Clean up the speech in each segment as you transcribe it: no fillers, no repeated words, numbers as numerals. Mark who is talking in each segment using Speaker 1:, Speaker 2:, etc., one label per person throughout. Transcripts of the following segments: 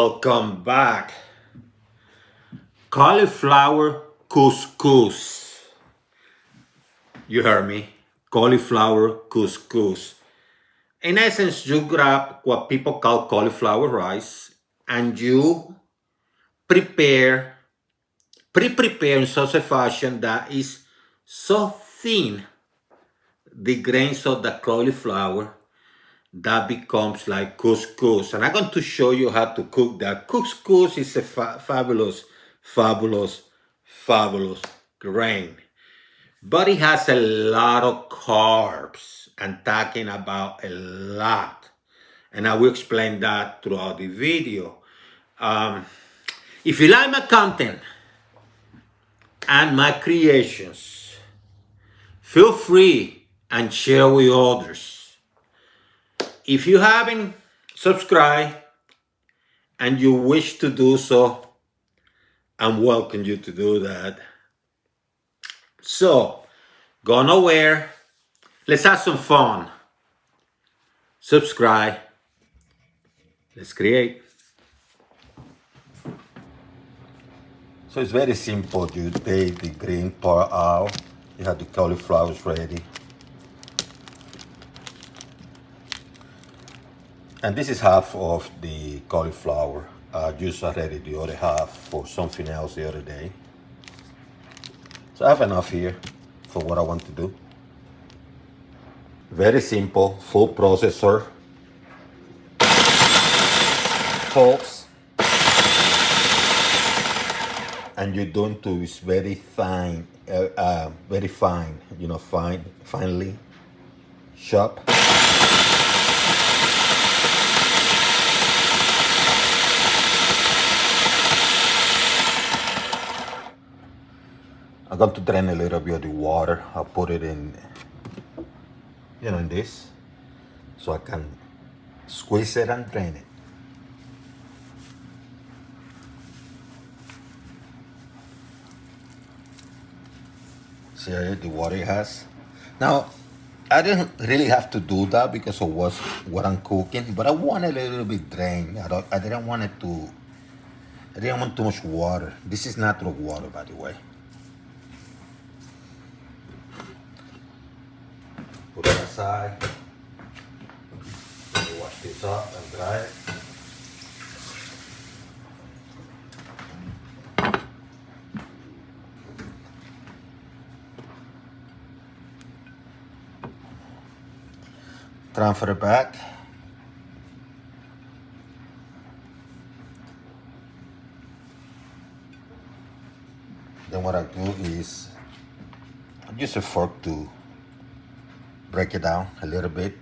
Speaker 1: Welcome back. Cauliflower couscous. You heard me. Cauliflower couscous. In essence, you grab what people call cauliflower rice and you prepare, pre-prepare in such a fashion that is so thin the grains of the cauliflower that becomes like couscous. And I'm going to show you how to cook that. Couscous is a fabulous, fabulous, fabulous grain. But it has a lot of carbs. I'm talking about a lot. And I will explain that throughout the video. If you like my content and my creations, feel free and share with others. If you haven't subscribed and you wish to do so, I'm welcome you to do that. So, go nowhere. Let's have some fun. Subscribe. Let's create. So it's very simple. You take the green part out. You have the cauliflowers ready. And this is half of the cauliflower. I used already the other half for something else the other day. So I have enough here for what I want to do. Very simple, full processor. Pulse. And you're doing to is very fine, finely chop. I'm going to drain a little bit of the water. I'll put it in, in this, so I can squeeze it and drain it. See the water it has. Now, I didn't really have to do that because of what I'm cooking, but I wanted a little bit drained. I didn't want too much water. This is natural water, by the way. Put it aside. Let me wash this up and dry it. Transfer it back. Then what I do is I use a fork to break it down a little bit,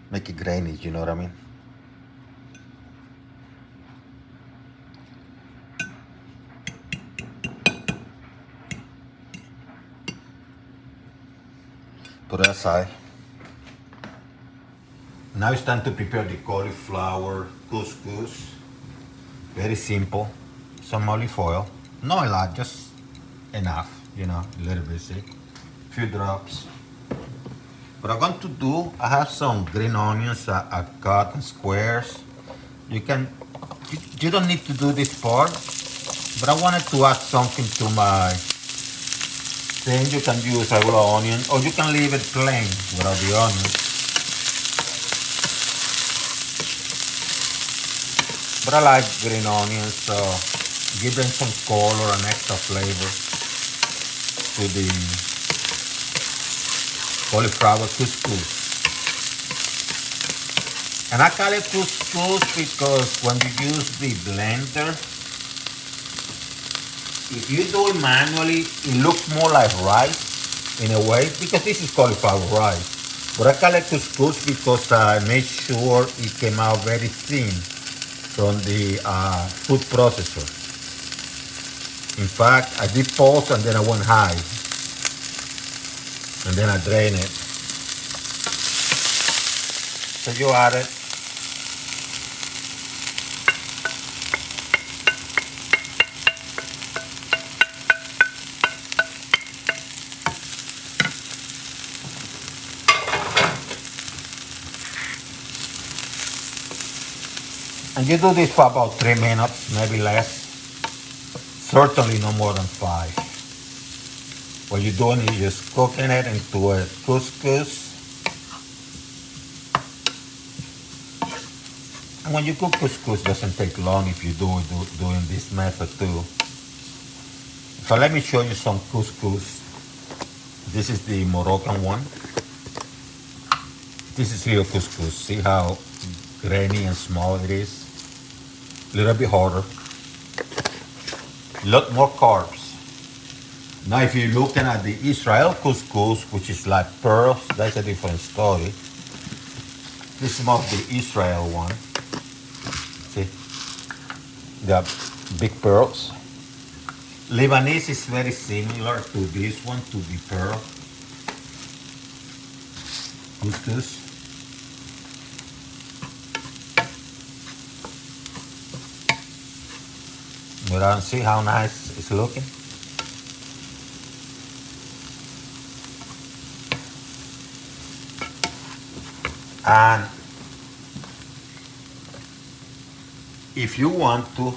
Speaker 1: make it grainy, you know what I mean? Put it aside. Now it's time to prepare the cauliflower couscous. Very simple. Some olive oil, not a lot, just enough, a little bit, see? Few drops. What I'm going to do, I have some green onions I cut in squares. You don't need to do this part, but I wanted to add something to my thing. You can use regular onion, or you can leave it plain without the onion. But I like green onions, so give them some color and extra flavor to the cauliflower couscous. And I call it couscous because when you use the blender, if you do it manually, it looks more like rice in a way, because this is cauliflower rice. But I call it couscous because I made sure it came out very thin from the food processor. In fact, I did pulse and then I went high. And then I drain it. So you add it. And you do this for about 3 minutes, maybe less. Certainly no more than 5. What you're doing is just cooking it into a couscous. And when you cook couscous, it doesn't take long if you doing this method too. So let me show you some couscous. This is the Moroccan one. This is real couscous. See how grainy and small it is? A little bit harder. A lot more carbs. Now if you're looking at the Israel couscous, which is like pearls, that's a different story. This is more the Israel one. See? They have big pearls. Lebanese is very similar to this one, to the pearl couscous. You don't see how nice it's looking? And if you want to,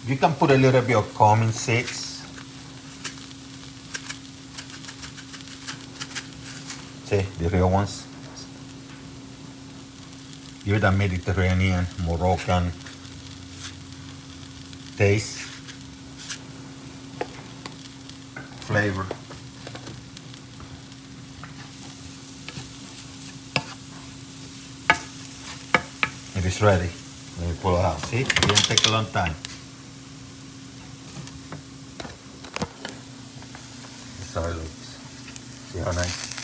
Speaker 1: you can put a little bit of cumin seeds. See, the real ones. Give it a Mediterranean, Moroccan taste, flavor. It is ready. Let me pull it out. See, it didn't take a long time. That's how it looks. See how nice?